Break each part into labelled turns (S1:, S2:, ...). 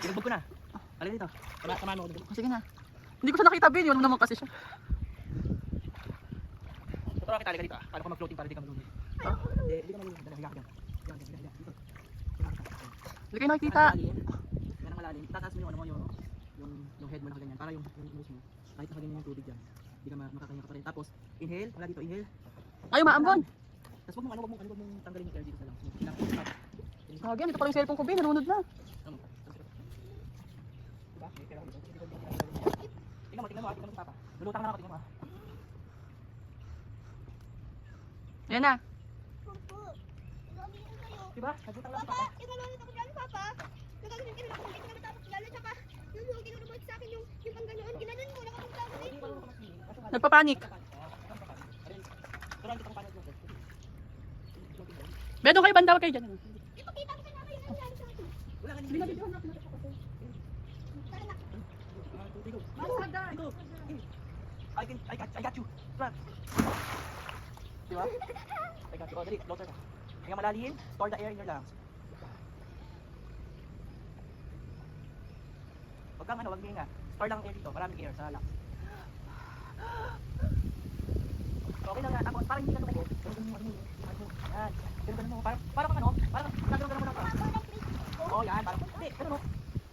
S1: Inugbog ko na. Alin dito. Samahan mo ko dito.
S2: Sige na. Hindi ko siya nakita, Ben. Yun naman kasi siya.
S1: Tuturo kita dito. Paano ko mag-floating para di ka malulog. Hindi ka malulog. Dala, higa ka dyan. Dito.
S2: Hindi kayo nakikita.
S1: Yan ang malalim. Tataas mo yung ano mo, yung head mo na ganyan. Para yung nose mo. Kahit nakaganyan yung tubig dyan. Hindi ka makakahinga ka pa rin. Tapos, inhale. Wala dito, inhale.
S2: Ay, maambon.
S1: Tapos wag mong tanggalin yung air dito sa lungs mo.
S2: Lagi, dito pa rin yung cellphone ko, Ben. Nalunod na.
S1: Diba? Tingnan mo si Papa. Lulutang na ako, tingnan mo.
S2: Yan na.
S1: Diba? Nagutang lang si
S3: Papa,
S1: Papa.
S3: inalunod ako dyan, Papa. Nagagawin kami ako, hindi ko natapos lalo, tsaka yung ginurubot sa akin yung pangganoon, ginanon mo, nakapunta ako dito.
S2: Nagpapanik. Ben, doon kayo banda, huwag kayo dyan.
S3: Ipakita ko sa namin yung nangyari sa akin.
S1: Wala ka
S2: Hindi na dito.
S3: Tara na.
S1: I got you. Run. Diba? I got you. Oh, dali. Closer ka. Hinga malalim. Store the air in your lungs. Huwag kang huwag hinga. Store lang air dito. Maraming air sa lungs. Okay lang nga. Tapos parang hindi ka tumayo. Ganun mo. Yan. Ganun mo. Parang kang ano. Parang nagano'n mo lang ka. Oo, yan. Parang, hindi. Ganun mo.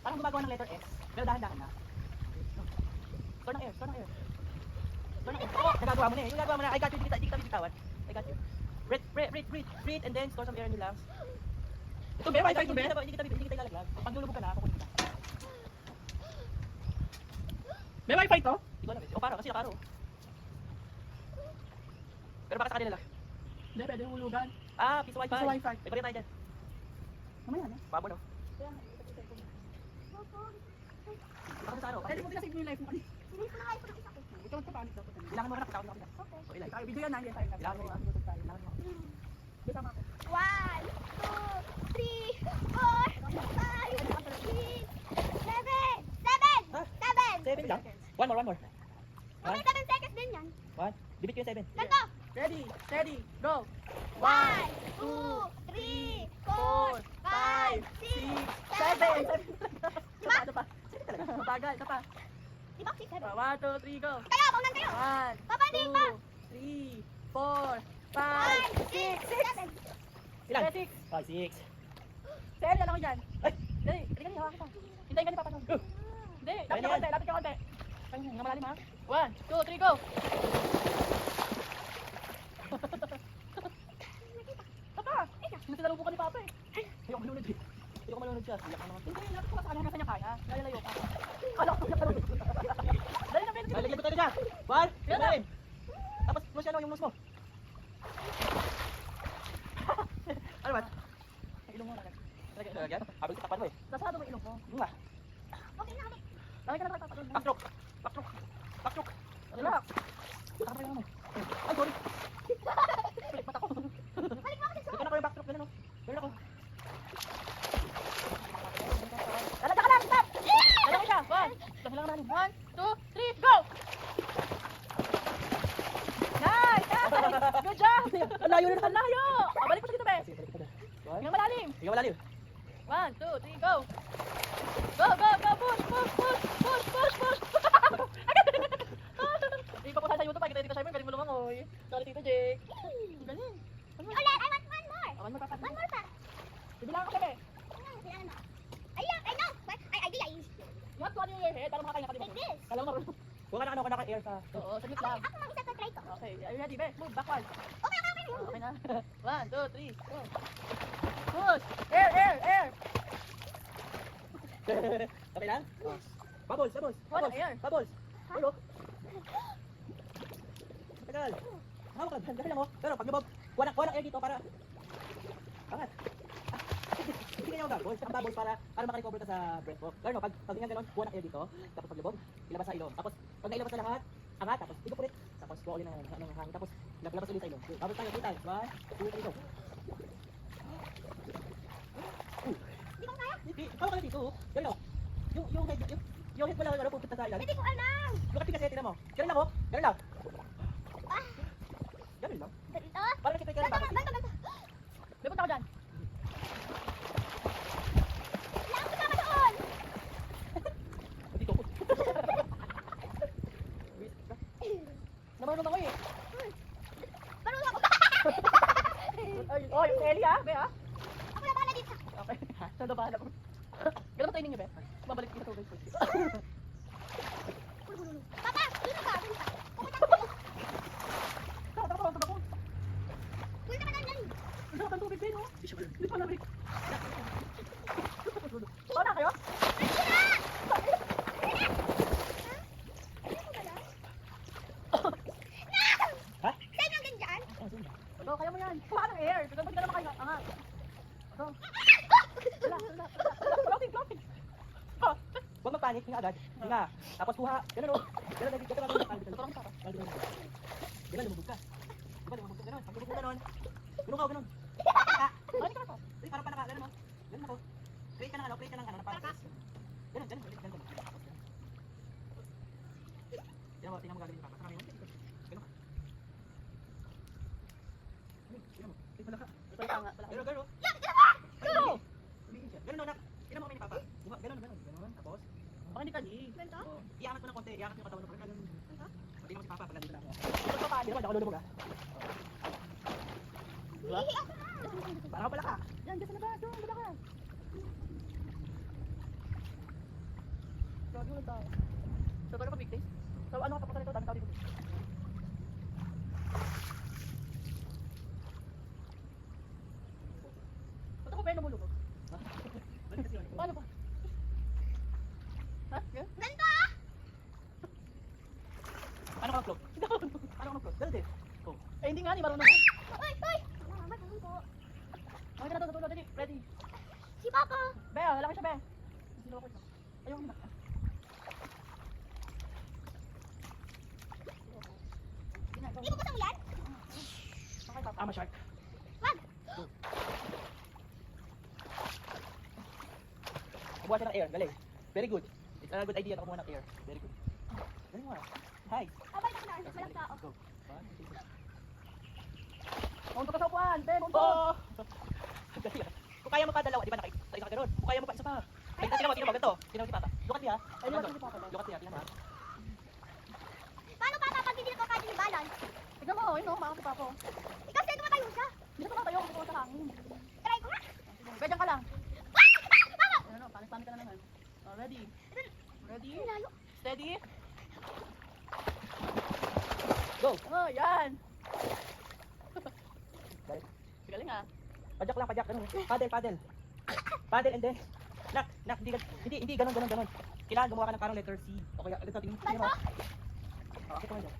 S1: Parang gumagawa ng letter S. Pero dahan-dahan na. Store ng air. Store ng air. Oh, nagagawa mo na eh. Yung nagagawa mo na. I got you. Hindi kita bitawan. I got you. Breathe, and then store some air in your lungs. Ito, Bear. Hindi kita ilalaglag. Pag lulubog ka na, kukunin kita.
S2: May wifi to?
S1: Hindi ko alam eh. O, paro. Kasi paro. Pero baka sa kanila lang.
S2: Hindi, pwede yung hulugan.
S1: Ah, piso wifi.
S2: Piso wifi.
S1: May balik tayo dyan.
S2: Mamaya na.
S1: Babo, no? Baka sa ano?
S2: Pwede mo kasi yung life mo.
S3: Hindi ko na kayo pakita ko.
S2: Huwag ka magpapanik dapat.
S1: Ilangan mo na. Takot na.
S3: Okay.
S1: So, ilay.
S2: Tayo, video yan na. Hindi tayo.
S1: Ilangan mo na. Ilangan mo.
S2: Kasama ko.
S3: 1, 2, 3, 4, 5, 6, 7.
S1: Ha?
S3: 7.
S1: 7 lang. One more.
S3: Okay, 7 seconds din yan.
S1: One. Dibit ko yung 7.
S3: Ganto.
S2: Ready, steady, go!
S3: 1, 2, 3, 4, 5, 6, 7.
S2: Diba? Ito pa. Bagal, ito pa.
S3: Di ba? 6, 7.
S2: 1, 2, 3, go!
S3: Kayo, paunan kayo.
S2: 1,
S3: Papa, di pa.
S2: 2, 3, 4,
S3: 5,
S2: 5,
S3: 6, 7.
S1: Ilan?
S2: 6.
S1: 5, 6.
S2: Sir, yan ako dyan.
S1: Ay!
S2: Dali, dali ka niya, hawakan kita. Hintayin ka ni Papa. Hindi, lapit ka konti, lapit ka konti. Ay, nga malalim ha. 1, 2, 3, go! Papa! Sinasalubong ko ni Papa eh.
S1: Hindi ako malunod eh. Hindi ako malunod siya. Iyak ka naman.
S2: Hindi, lapit ko ka sa kanya, nasa niya kaya. Lalayo ka. Kala ko niya kalunod. Dali na, pwede.
S1: Ay, lagyan ko tayo dyan. One.
S2: Yan na.
S1: Tapos, close yan yung nose mo. Ano ba?
S2: Ang ilong mo na.
S1: Lagyan? Habang sa tapan mo eh.
S2: Nasado mo ilong mo.
S1: Yung nga.
S3: Okay na kami.
S2: Lagi ka na magpapatulog.
S1: Backstroke. Backstroke.
S2: Relax.
S1: Saka pa yung ano. Ay, sorry.
S2: Pilik mata ko.
S3: Balik mo ako sa
S1: Ito na ko yung backstroke. Ganun o. Ganun ako.
S2: Lalagyan ka na, stop! Lalagyan siya. 1,
S1: Kasi lang namin.
S2: 1, 2, 3, go! Nice! Nice! Good job! Ang layo na, ang layo! Balik mo sa dito, be.
S1: One.
S2: Hanggang malalim.
S1: Ikaw malalim.
S2: 1, 2, 3, go! Go, go, go! Push! Hindi pa po sa YouTube, kita Tito Simon, galing mo lumangoy. Sorry, Tito Jake. Galing.
S3: Ulit, I want one more.
S2: Awan mo pa.
S3: One more pa.
S2: Bibilang ko kami.
S3: Kailangan mo. Ayan, I know. But my idea is
S2: You have to on your head para makakain ka din.
S3: like this.
S2: Kala mo marunong.
S1: Huwag ka na air sa...
S2: Oo, saglit lang.
S3: Ako mag-isa sa try ko.
S2: Okay, are you ready, be? Move, backward.
S3: Okay.
S2: Okay na. 1, 2, 3, go. Push! Air!
S1: Okay lang? Bubbles.
S2: Walang air.
S1: Bubbles. Ulok. Tagal. Hawak ka. Dahil lang mo. Pero pag lumog, walang air dito para... Angat. Hindi kanya mag-bubbles. Ang bubbles para makarecover ka sa breath mo. Pero no, pag ganyan ganon, walang air dito. Tapos pag lumog, ilabas sa ilong. Tapos pag nailabas sa lahat, angat. Tapos igup ulit. Tapos kuha ulit ng hangin. Tapos labas ulit sa ilong. Bubbles tayo. 3 times. 1, 2, 3, go.
S3: Hindi ko kaya.
S1: Hindi. Hawak ka na dito. Ganun o. Yung head mo lang pupunta sa ilalim.
S3: Hindi ko alam.
S1: Look at kasi tingnan mo. Ganun lang oh. Ganun lang.
S3: Ah,
S1: Ganun lang.
S3: ganito.
S1: Para nakita ka ng bakit.
S3: Ganito.
S2: May punta ko dyan.
S3: Lang ko naman doon.
S2: Be, ha?
S3: Ako na bahala dito.
S2: Okay. Siya na bahala po. Ganun ba training niyo, Be? Babalik dito sa tubig.
S3: Papa, dito ka. Dito ka. Pupunta ko.
S2: Takbo.
S3: Punta ka lang.
S2: Ang sarap ng tubig, Be, no? Hindi pa nabalik. Oo na kayo?
S1: Ha?
S3: Saan yung ganyan?
S2: Ito, kaya mo yan. Kuha ng air. Ba't ka naman kayo? Angat. Ito. Floating. Oh.
S1: Huwag magpanik, hinga agad. Hinga. Tapos kuha. Ganun o. Ganun, ganun, ganun, ganun.
S2: Tuturong pa.
S1: Ganun, lumubog ka. Diba, lumubog ka, ganun. Pag lumubog ka, ganun. Ganun ka, ganun.
S2: Ano ka na to?
S1: Uy, parang panaka, ganun o. Ganun ako. Create ka ng na parang. Ganun. Tingnan mo gagawin ni Papa. Sarami mo. Ganun ka. Tingnan mo. Ay, wala ka.
S2: Ito yung tanga.
S1: Ganun, ganun. Ganun, nak. Tingnan mo kami ni Papa. Ganun. Tapos,
S2: Baka hindi ka di.
S3: Ganito?
S1: iangat mo ng konti. Iangat mo yung katawan mo. Ganun. Tingnan mo si Papa pag nandito na ako.
S2: Ito pa paano?
S1: Tingnan mo, di ako lulubog ah. Diba?
S3: Hihi ako na.
S1: Parang ako pala ka.
S2: Yan, dyan na ba? Doon, bala ka. Grabe yung tao. So, paano ka big taste? So, ano ka papunta nito? Dami tao dito. Ba't ako ba yung lumulubog?
S1: Balik kasi yun.
S2: Paano ba? Ha? Yan?
S3: Ganito ah.
S1: Paano ka mag-float? Paano ka mag-float? Ganun din. Oh.
S2: Eh, hindi nga, ni marunong.
S3: Uy. Mama, ganun po.
S2: Okay na to, dali. Ready?
S3: Si Papa.
S2: Be, lalaki siya, Be. Sino ko siya? Ayaw na.
S3: Ibubasa mo yan?
S2: Okay, Papa.
S1: I'm a shark.
S3: Wag.
S1: Kumuha siya ng air. Galing. Very good. It's a good idea na kumuha ng air. Very good. Galing mo ah. Hi.
S3: Abay ka na. Walang tao.
S1: Go. One, two, three.
S2: Maunto ka sa upuan, Be, maunto.
S1: Oh! Galing ah. Kung kaya mo pa dalawa, di ba sa isa ka ganun. Kung kaya mo pa isa pa. Ay, tingnan mo, ganito. Tingnan mo si Papa. Look at me ah.
S2: Ay, look at si Papa.
S1: Look at me ah. Tingnan mo ah.
S3: Paano Papa pag hindi nakakati ni balance?
S2: Tignan mo, yun o, maangat si Papa.
S3: Ikaw sa'yo tumatayo siya.
S2: Hindi na tumatayo, hindi ko sa hangin.
S3: Try ko nga.
S2: Be, dyan ka lang.
S3: Papa.
S2: Ano, panik-panik ka na naman. Oh, ready? Ready?
S3: Ang layo.
S2: Steady?
S1: Go.
S2: Oh, yan.
S1: Galing.
S2: Galing ah.
S1: Pajak lang, pajak. Ganun. Paddle. Paddle and then. Nak, hindi ganun. Kailangan gumawa ka ng parang letter C. O kaya, ito, tingnan mo. Okay, ito mo dyan.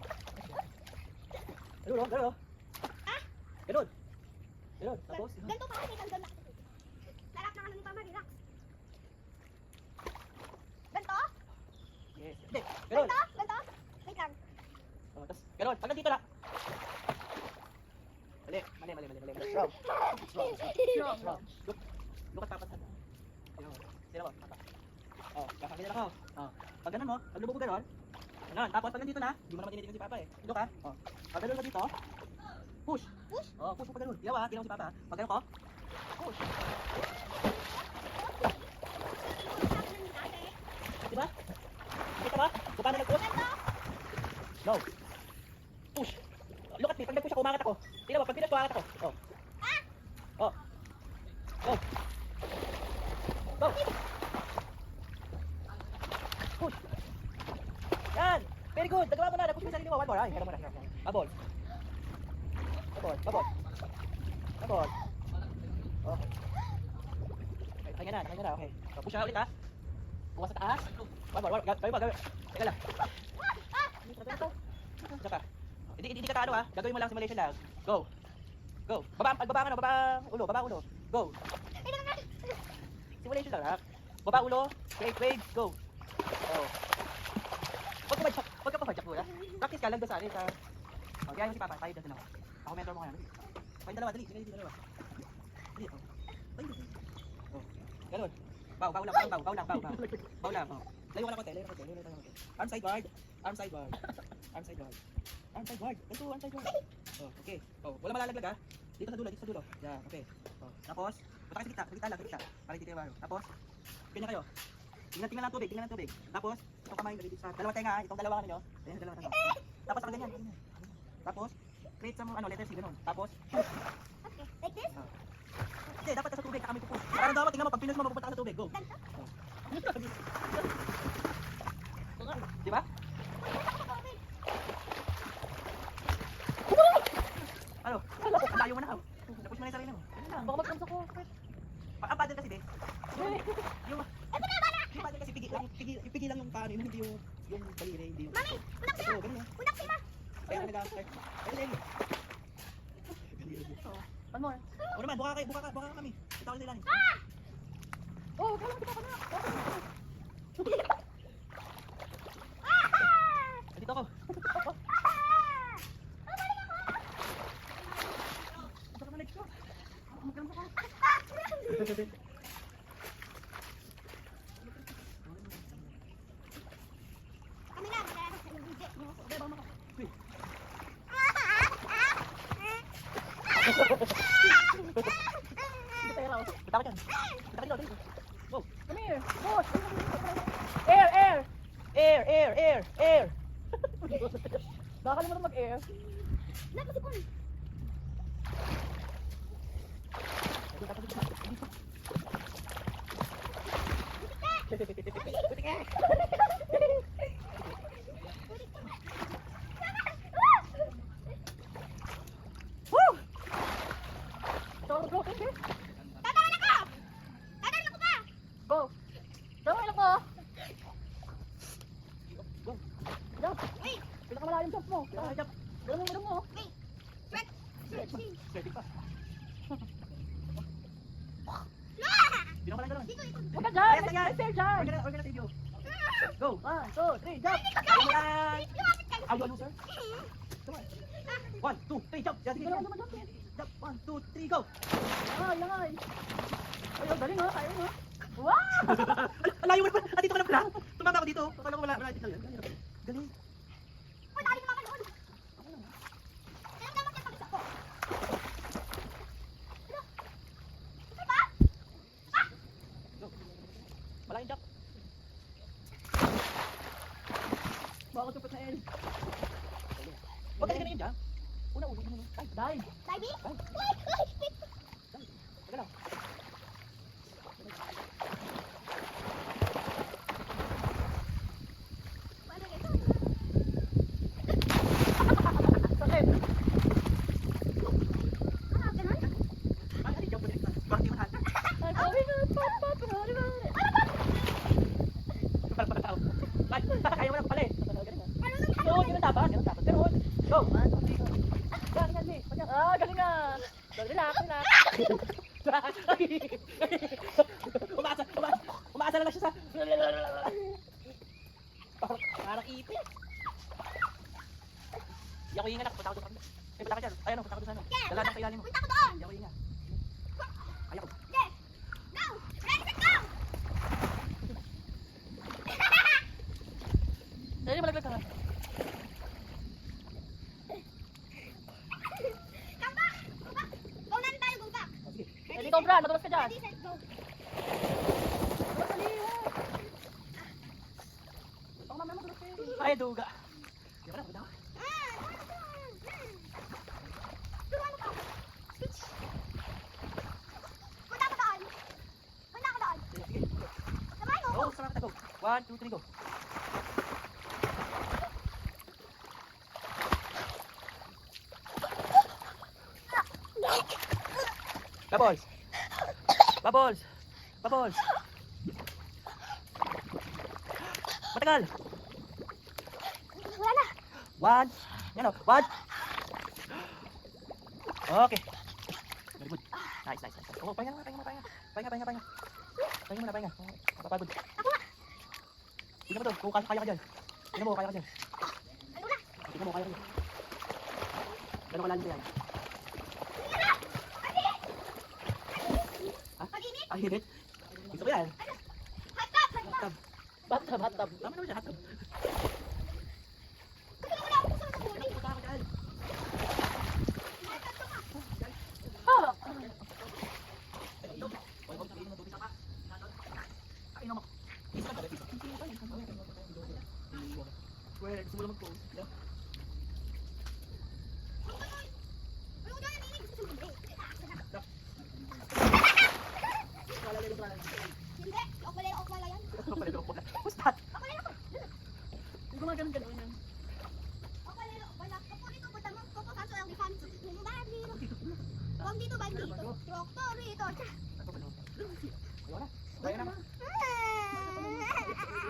S1: Ganun. Ganun. Tapos,
S3: Ganito pa kasi tanggal na. Sarap na ni Mama, relax. Ganito?
S1: yes. Hindi, ganun.
S3: Ganito? Wait lang.
S1: Oh, tapos, ganun. Pag nandito na. Mali. Wrong.
S2: Strong.
S1: Look at Papa's hand. Tingnan mo, Papa. Oh, kakaganyan ako. Oh. Pag ganun mo, pag lubog mo ganun. Ganun. Tapos pag nandito na, hindi mo naman tinitingnan si Papa eh. Look ha. Oh. Pag ganun mo dito, push. Oh, push mo pag ganun. Tingnan mo si Papa. Pag ganun ko, push. Diba? Kita ba? Kung paano nag-push? No. Push. Look at me. Pag nag-push ako, umangat ako. Tingnan mo, pag pinas ko, umangat ako. Oh. Oh. Go. Go. Push. Yan. Very good. Nagawa mo na. Nag-push mo yung sarili mo. One more. Ay, meron mo na. Babol. Okay. Nakanya na. Okay. So, push na ulit ha. Bukas sa taas. One more. Gawin mo. Teka lang. Isa pa. Hindi ka ano ha. Gagawin mo lang simulation lang. Go. Baba ulo. Go. Simulation lang ha. Baba ulo. Create waves. Go. Oh. Huwag ka pa-padyak muna. Practice ka lang doon sa akin. Oh, kaya mo si Papa. Tayo doon ako. Ako mentor mo ngayon. Pahin dalawa. Dali. Dali. Oh. Oh. Ganun. Baw lang. Baw lang. Oh. Layo ka lang konti. Arm side guard. Arm side guard. Ito, arm side guard. Oh, okay. Oh, wala malalaglag ha. Dito sa dulo. Yan, okay. Oh, tapos, punta kayo sa gitna lang. Para hindi tayo maro. Tapos, ganyan kayo. Tingnan lang tubig. Tapos, itong kamay nalilip sa dalawang tenga, itong dalawang ano nyo. Ayan, dalawang tenga. Tapos, ang ganyan. Tapos, create sa letter C, ganun. Tapos,
S3: Okay, like this?
S1: Hindi, dapat sa tubig, kami pupunta. Parang dapat, tingnan mo, pag pinos mo, mapupunta ka sa tubig. Go. Di ba? Ano? Ang layo mo na. Tapos mo na yung sarili mo.
S2: Baka mag-comes ako.
S1: Ang paddle kasi, yung paddle kasi pigi lang yung paano, hindi yung balire, hindi yung...
S3: Mami, unak
S1: Oo,
S3: sila.
S1: ganun yan.
S3: Unak sila.
S1: Kaya kami nag-start. Ayun.
S2: One more.
S1: O naman, buka ka kami. Ito ako nila.
S2: Oh, kailan kita pa na.
S1: Dito ako. Baka na ko. Magkano ka?
S3: Kami na, kaya sa video mo.
S2: Diba mo? Hindi tayo raw.
S1: Kita ka dyan. Kita ka dito. Go.
S2: Come here. Push. Air, air.
S1: Air.
S2: Nakakalimutan mag-air.
S3: Napasipon.
S1: Woo!
S2: Go, go, go.
S3: Tatawan ako! Tatawan ako pa!
S2: Go. Tama lang ko.
S1: Go.
S2: Jump.
S3: Wait,
S2: Pinakamalalim jump mo.
S1: Kaya jump.
S2: Ganun mo, mo.
S3: wait. Stretch.
S1: Steady pa.
S3: Ah!
S1: Hindi naman lang
S3: Dito, dito.
S2: Huwag ka dyan.
S1: Ayan, ayan.
S2: May fair dyan.
S1: Organize video. Go.
S2: 1, 2, 3, jump.
S1: Simulan.
S3: Lumapit ka.
S1: Are you a loser? Come on. 1, 2, 3, jump. Sige,
S2: Ganun
S1: sige.
S2: mo jump eh.
S1: Jump. 1, 2, 3, go.
S2: Langay. Ayun, galing ha. Kaya mo. Wow!
S1: Ang layo mo pa. Dito ka na pala. Tumama ako dito. Akala ko wala dito. Galing.
S3: Uy, dali naman doon. Alam naman niya pag-isa ko. Ano? Ito ba?
S1: Go. Malaking jump.
S2: Baka tupot na L.
S1: Huwag ka na yung jump. Una, no? Ay,
S2: Dive.
S3: Diving? Wait, wait.
S1: Teka lang.
S3: Ano ito?
S2: Sakit.
S3: Ah, ganun?
S1: Ay, ay, jump ulit. Bakit di man?
S2: Ay, sabi na. Pop, pop. Ano ba?
S1: Ayaw mo na pala eh.
S2: Galing ha.
S3: Ano nang
S2: So, ganun dapat. Ganun dapat. Ganun. Go. 1, 2, 3, go. Yan, yan, Lee. Ah, galing nga. Relax, relax.
S1: Umaasa na lang siya sa... Parang ipit. Hindi ako hinga, punta ako doon. Eh, punta ka dyan. Ay, ano, punta ako doon sa ano. Dala ng kailalim mo.
S3: punta ko doon?
S1: Hindi ako hinga. Ayaw ko.
S3: Okay. Go! Ready, set, go!
S2: Dali, malaglag ka nga.
S3: Come back! Go back! Go na tayo, go back!
S1: Sige.
S2: Ready, Cobra. Matulas ka dyan.
S3: Ready, set, go!
S2: Baka mamaya matulas kayo.
S1: Ay, duga. Di ba na, punta ka?
S3: Turuan mo pa. Switch. Punta ko doon. Punta ko doon.
S1: Sige.
S3: Samahan mo
S1: Go,
S3: ako.
S1: sarap na go. 1, 2, 3, go. Bubbles. Bubbles. Bubbles. Matagal.
S3: Wala na.
S1: 1. Yan o. 1. Okay. Very good. Nice, nice, nice. Oh, pahinga. Pahinga. Pahinga muna, pahinga. Kapapagod.
S3: Ako nga.
S1: Tingnan mo to, kung kaya ka dyan. Tingnan mo, kaya ka dyan.
S3: Ano na?
S1: Tingnan mo, kaya ka dyan. Gano'ng kalalim ba yan?
S3: Pag-init?
S1: Ay, hinit. Gusto ko yan.
S3: Hot tub! Hot tub!
S2: Bathtub, bathtub.
S1: Tama naman siya, hot tub.
S3: Gusto ko wala akong gusto sa huli.
S1: Punta ako dyan.
S3: Hot tub ka.
S2: Ah!
S1: Ay, ito. Oy, huwag sabihin mo, tubig sa pa. Kain mo. Isa ka ba? Isa. Well, gusto mo lang mag-post. Yeah.
S3: Ano ko doon? Gusto ko sa huli. Hindi. Ako wala yan.
S1: Ustad.
S3: Ako wala ako.
S2: Gumaganon-ganon yan.
S3: Ako wala. Ako dito punta mo. Ako kaso ang defense. Bandi. Huwag dito bandito. Doktor dito.
S1: Wala na. Kaya na.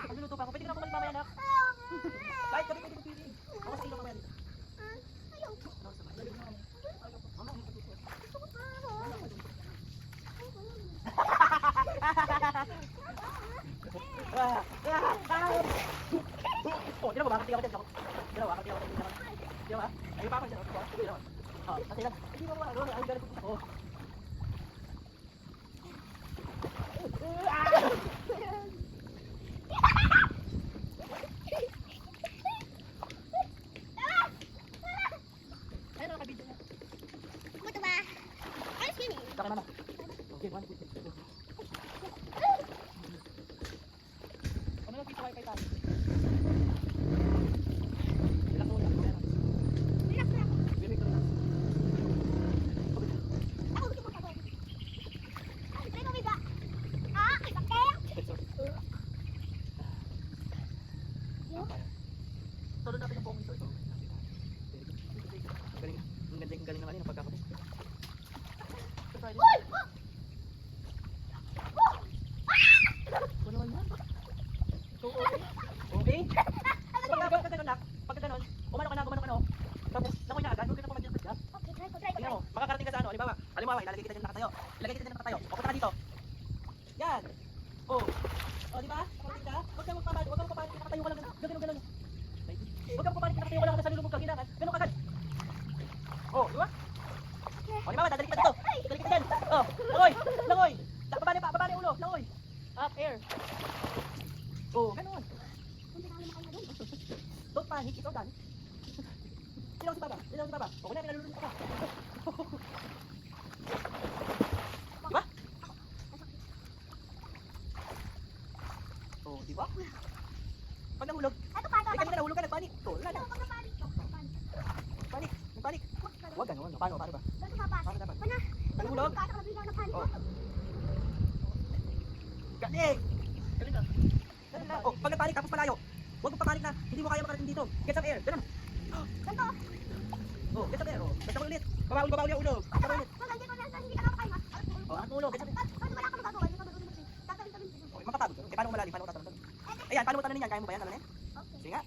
S1: Pagluluto pa ako. Pwede ka na kumalit mamaya, anak. Kahit kami pwede magpili. Ako sa ilo mamaya dito.
S3: Ayaw.
S1: Oh, tira mo ba? Tira mo dyan. Tira mo ba? Tira mo dyan. Tira mo ba? Ayun pa ako dyan. Tira mo. Oh, kasi lang. Hindi mo ba? Ay, galit ko.
S2: Ayun, nakabidyo na.
S3: Buto ba? Ay, skinny.
S1: Saka mama. Okay, 1, 2, 3.
S2: Kami nag-pizza kayo kay tayo.
S1: Relax mo lang.
S3: Relax na ako.
S1: Relax mo lang.
S3: Ako gusto mo sagot. Ay, try ko biga. Ah, ay, bakit?
S1: Todo natin ang buong ito. Ang galing ng alin ang pagkakapit.
S3: Uy!
S2: Ano naman yan? So, okay.
S1: Okay? Pagka ganon, umano ka na. Tapos, langoy na agad, huwag ka na pumadyan sa siya.
S3: Okay, try ko.
S1: Tingnan mo, makakarating ka sa ano, halimbawa, ilalagay kita dyan nakatayo. Ilagay kita dyan nakatayo. O, punta ka dito. Yan. O, di ba? Nakarating ka. Huwag kang magpapanik, nakatayo ka lang. Ganun. Huwag kang magpapanik, nakatayo ka lang sa nilubog ka, ginangan. Ganun kagad. O, di ba? O, di ba? Dadalik kita dito. Dadalik kita dyan. O, langoy. Babali ulo, langoy.
S2: Up, air.
S1: O, ganun.
S3: Hindi na ako makaya doon.
S1: Don't panic, ikaw dali. Ilaw si Baba. O, kunyari, nalulunod ka. Diba? O, diba? Pag nahulog,
S3: Ito pa, ito.
S1: kanina nahulog ka, nagpanik. O, wala na. Panik. Huwag ganun. Paano ba?
S3: Ito pa, pa.
S1: Paano dapat?
S3: Pana.
S1: Nahulog?
S3: Ito ka bigla na panik.
S1: O. Galing!
S2: Galing ka.
S1: Ganun na. O, pag nagpanik, tapos palayo. Huwag mong papanik na, hindi mo kaya makarating dito. Get some air. Ganun.
S3: Ganito.
S1: O, get some air. O, basta mo ulit. Babawi yung ulo. Babawi ulit.
S3: Maganda ko na hindi ka na makaya.
S1: O, ang ulo. Get some air.
S3: Ano wala ka magagawa? Hindi ka magagawa. Tatawin.
S1: O, mapapagod. Eh, paano mo malalim? Paano mo tatanong? Ayan, paano mo tananin yan? Kaya mo ba yan? Tananin?
S3: Okay.
S1: Sige nga.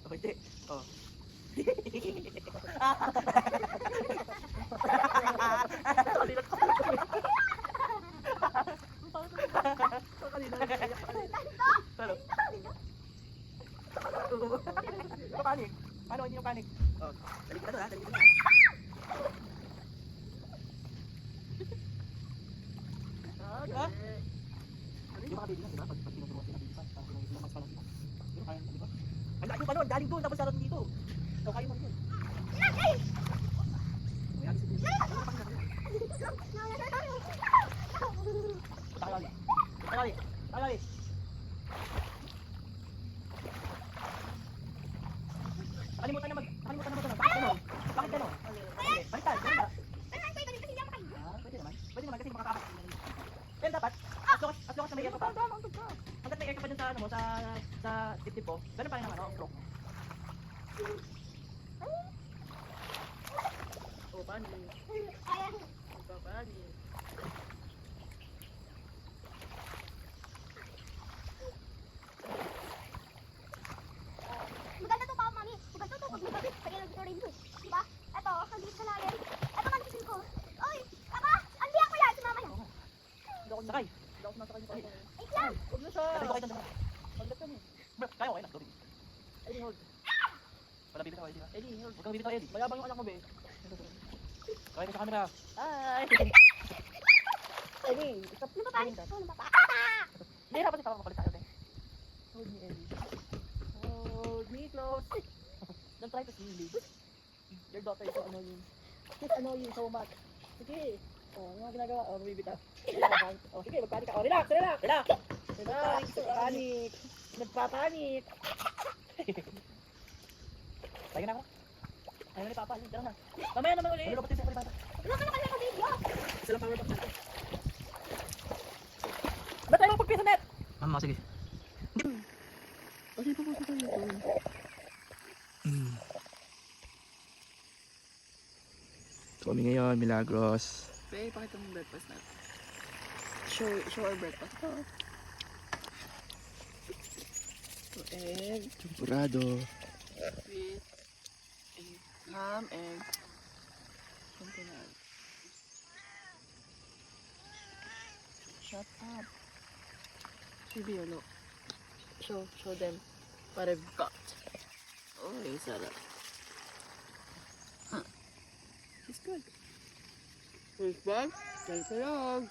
S1: O, hindi. O. Pero, panik. Paano hindi yung panik? O, dali kita doon ha, dali kita doon. Diba? Yung mga baby lang, diba? Pag tinuturuan sila, baby pa, lumas pa lang sila. Pero kaya, diba? Ang layo pa nun, galing doon, tapos sarating dito. So, kaya mo rin yun. May alis dito. Punta ka lali. Nakalimutan na mag-ganon. Bakit ganon? Baliktad, ganun ba? Pwede naman kasi makakapas. Pero dapat, as long as may air ka pa. Hanggat may air ka pa dun sa, ano mo, sa tip-tip po, ganun pa rin ang ano, stroke.
S2: Oh, panik. Magpapanik.
S3: Maganda to pa, mami. Maganda to. Pag maganda, kaya nag-rin to. Diba? Ito, hanggang sa lalim. Ito, manisin ko. Oy, ako, andiyan ko yan. Sumama yan.
S2: Hindi ako
S1: Sakay.
S2: Hindi ako nasakay sa kanya.
S3: Wait lang.
S2: Huwag na siya.
S1: Kasi ko kayo dyan.
S2: Pagkat kami.
S1: Bro, kaya okay lang. Sorry.
S2: Eddie, hold.
S1: Wala bibitaw, Eddie ha?
S2: Eddie, hold.
S1: Huwag kang bibitaw, Eddie.
S2: Mayabang yung anak mo, be.
S1: Okay ka sa camera.
S2: Hi! Eddie, stop.
S3: Napapalik. Oh, napapalik.
S2: Hindi, dapat ikaw mapalit tayo, be. Hold me, Eddie. Hold me close. Don't try to sleep. Your daughter is so annoying. She's annoying so much. Sige. Oh, ano nga ginagawa? Oh, bumibitaw. Oh, sige, magpanik ka. Oh, relax. Relax. Panic. Nagpapanik.
S1: Tayo na ako.
S2: Ayaw ni Papa. Tara na. Mamaya naman ulit.
S1: Ano ba pati sa bata?
S3: Wala ka na kanina video.
S1: Sila power bank natin. mo, sige.
S2: Kasi pupunta tayo doon.
S1: Kami ngayon, Milagros.
S2: Pre, pakita mo breakfast natin. Show our breakfast. Oh. So, egg
S1: Champurado.
S2: with ham, egg. Something else. Shut up. Baby, look. Show them what I've got. Oh, yung sarap. Huh. It's good. It's good. Thank you, Lord.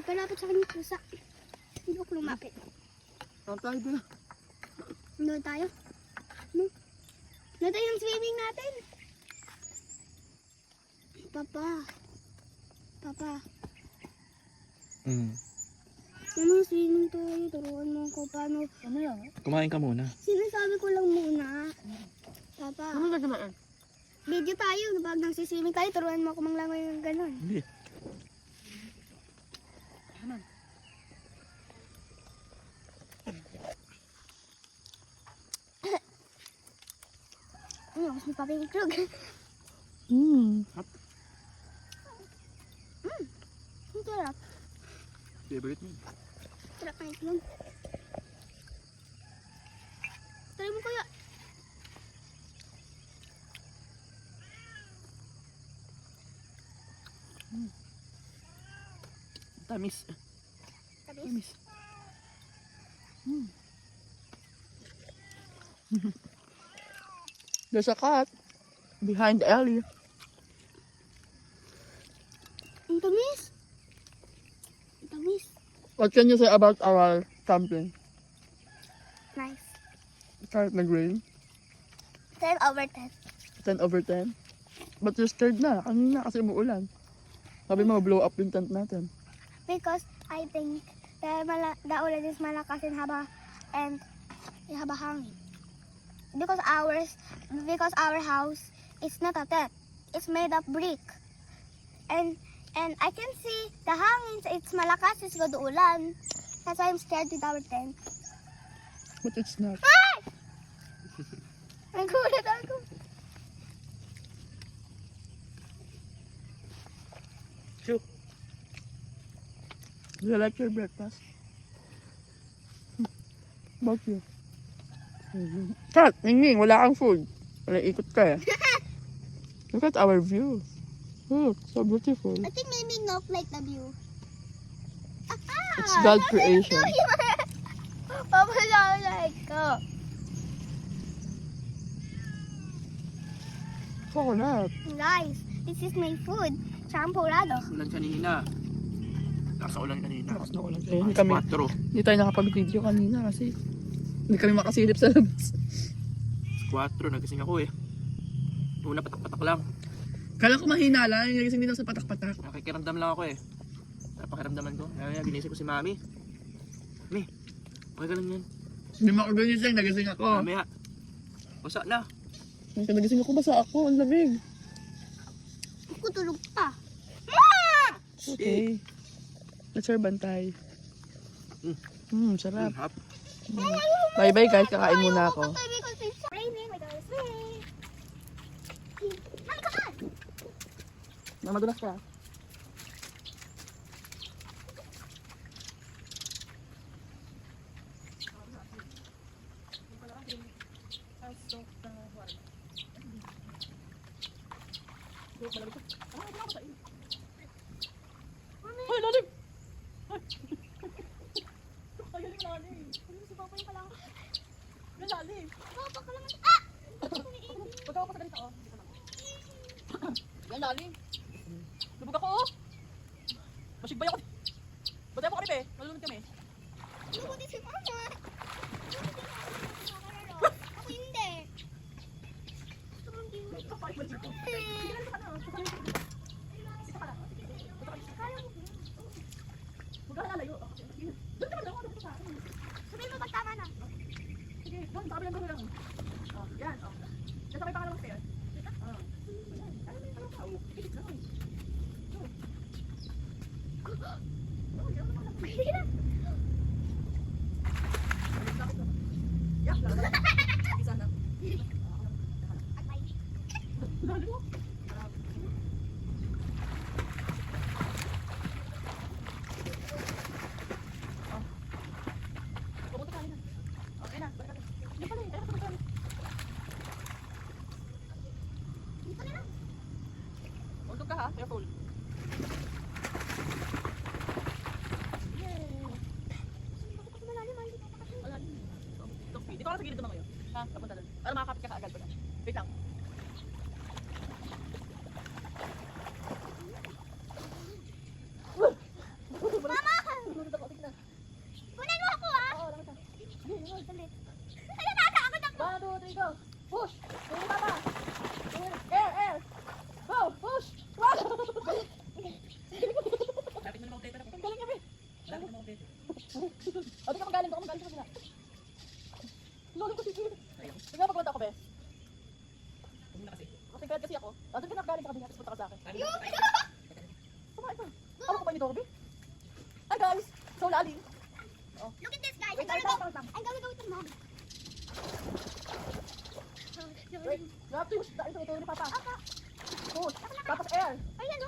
S3: Kalapit sa akin yung pusa. Hindi ako lumapit.
S2: Saan tayo doon?
S3: Doon tayo. No? Doon tayo yung swimming natin. Papa. Papa. Ano yung swimming tayo? Turuan mo ako paano.
S2: Ano yan?
S1: Kumain ka muna.
S3: Sinasabi ko lang muna. Papa.
S2: Ano na gano'n?
S3: Video tayo. Pag nagsiswimming tayo, turuan mo ako manglangoy ng ganon.
S1: Hindi.
S3: Ano, gusto mo pa yung itlog? Ang sarap.
S1: Favorite mo.
S3: Sarap ng itlog. Try mo kaya.
S2: Tamis.
S3: Tamis.
S2: There's a cat behind Ellie.
S3: Ang tamis. Ang tamis.
S2: What can you say about our camping?
S3: Nice.
S2: Kahit nag-rain?
S3: 10 over 10.
S2: 10 over 10? But you're scared na. Kanina kasi umuulan. Sabi mo, blow up yung tent natin.
S3: Because I think the ulan is malakas and haba hangin. Because our house is not a tent. It's made of brick. And I can see the hangin. It's malakas. It's good ulan. That's why I'm scared with our tent.
S2: But it's not.
S3: Ay! Nagulat ako.
S1: Chew.
S2: Do you like your breakfast? About you? Kat, Ningning, wala kang food. Wala, ikot ka eh. Look at our view. Look, so beautiful.
S3: I think maybe not like the view.
S2: It's God's creation.
S3: Papa, like go.
S2: Coconut.
S3: Guys, this is my food. Champurado.
S1: Ulan kanina. Nasa ulan kanina.
S2: Lakas na ulan. Eh, hindi tayo nakapag-video kanina kasi hindi kami makasilip sa labas.
S1: 4, nagising ako eh. Una patak-patak lang.
S2: Kala ko mahina lang, yung nagising din ako sa patak-patak.
S1: Nakikiramdam lang ako eh. Napakiramdaman ko. Kaya ginising ko si Mami. Mami, okay ka lang yan.
S2: Hindi makaganising, nagising ako.
S1: Mamaya. Basa na.
S2: Nagising ako, basa ako, ang lamig.
S3: Ako tulog pa.
S2: Okay. Let's our bantay. Sarap.
S1: Hap.
S2: Bye-bye guys, kakain muna ako.
S3: Because it's raining, my God is raining. Mami, come on!
S2: Madulas ka.
S1: Ay, lalim!
S3: Si Papa yung kalang.
S1: Lalim!
S3: Papa ka naman. Ah!
S1: Pagkawa ko sa ganito oh. Yan, lalim. Lubog ako oh. Masigbay ako. Batay ako kami eh. Malulunod kami.
S3: Lubuti si Papa. Ako hindi.
S1: Huwag ka lalayo. Doon ka lang. Doon ka sa akin.
S3: Sabihin mo pag tama na.
S1: Sige, doon. Sa kabilang gawin lang. Oh, yan. Oh. Diyan sa may pangalawang stairs. Oh. Ayan. Ano may parang tao? Pilit lang. Oh. Oh, yan naman lang.
S3: Sige na.
S1: Yak lang. Isa na. Lalo mo. Pumunta tayo na. Okay na. Balik natin. Hindi pala eh. Kaya pumunta tayo. Huwag ka ha. Careful. Yay! Malalim. Dito ka lang sa gilid naman ngayon. Ha? Kapunta doon. Para makakapit ka kaagad. Wait lang.
S3: Mama!
S1: Sumunod ako. Tingnan.
S3: Kunan mo ako ah!
S1: Oo, lakad ka. Sige, yun.
S3: Salit. Ayun, natatakot ako!
S1: 1, 2, 3, go! Push! Tingin pa pa! Air! Air! Go! Push! Run! Lapit mo na mag-update. Ang galing kami! Lapit mo na mag-update. O, di ka magaling. Baka magaling ka sila. Lolo ko si Jun. Sige, pagpunta ako, Bes. Kasi kahit kasi ako. Doon ka nakagaling sa kabila. Tapos punta ka sa akin. Kumain ka. Tama ko pa ni Dorby? Hi guys! So, lalim.
S3: Look at this, guys.
S1: Wait,
S3: I'm
S1: wait,
S3: gonna
S1: wait.
S3: go with mom.
S1: Wait, you have to push. Ito ni Papa. Push. Tapos air.
S3: Ayan, no.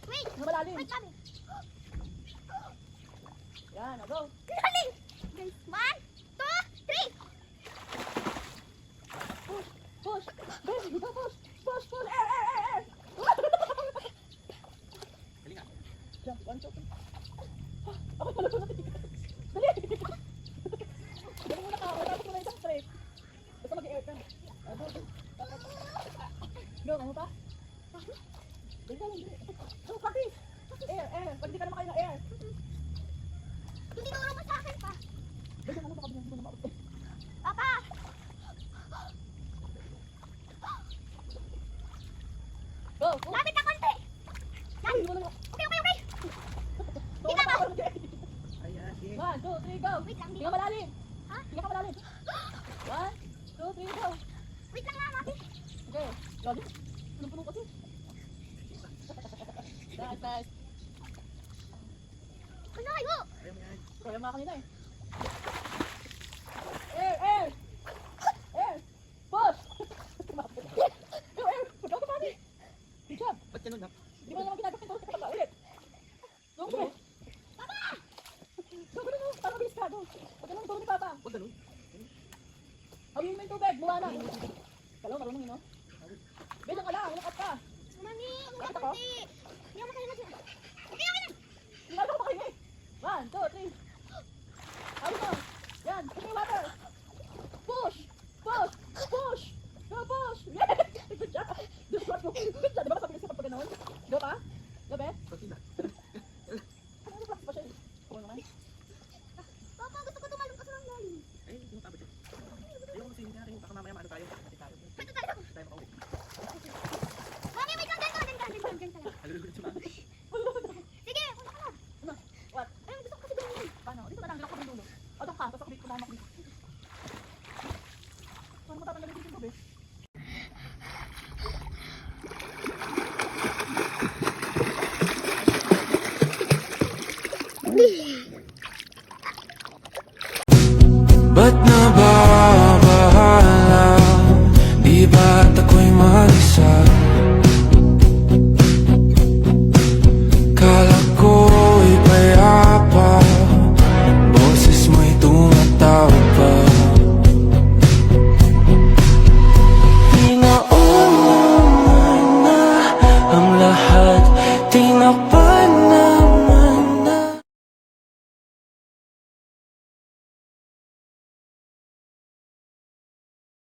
S3: Wait.
S1: Yung malalim.
S3: Wait, mommy.
S1: Yan, go.
S3: Galing! Guys, 1, 2, 3.
S1: Push. Push. Bes, you go push. Push, push. Air, air, air, air. Diyan, 1, 2, 3. Ako pala po natin. Dali. Dali muna ka. Tapos mo na isang straight. Basta mag-air ka. Go. Go, ano pa? Dali ka lang, dali. Go, practice. Air, air. Pag hindi ka naman kayo ng air.
S3: Tinuro mo sa akin pa.
S1: Basta ano ba kabilang mo na maabot?
S3: Papa!
S1: Go, go.
S3: Lapit na konti!
S1: Ay, wala na.
S3: Okay, okay, okay!
S1: Go,
S3: Tingnan mo.
S1: go, go. 1, 2, 3, go.
S3: Wait lang,
S1: Hinga malalim.
S3: Ha?
S1: Hinga ka malalim. 1, 2, 3, go.
S3: Wait lang nga, mami.
S1: Okay. Lalo. Punong-puno kasi. Nice, nice.
S3: Ano kayo?
S1: Kaya mga kanina eh. Air, air. Air. Push. Go, air. Go, go, mami. Good job.
S4: Ba't ganun na?
S1: Di ba naman ginagawa ito? Kapag ulit. Go, go. Go, go, go. Para mabilis ka. Go. Pag ganun, turo ni Papa.
S4: Huwag ganun.
S1: Hawin mo yung tubig. Buha na. Kalaw, marunong yun, no? Bilang ka lang. Lakat ka.
S3: Mami, ang
S1: Bakit ako?
S3: konti. Hindi ako makalimutan siya. Okay, okay na.
S1: Tingnan ko makahingi. 1, 2, 3. Hawin mo. Yan. Kasi yung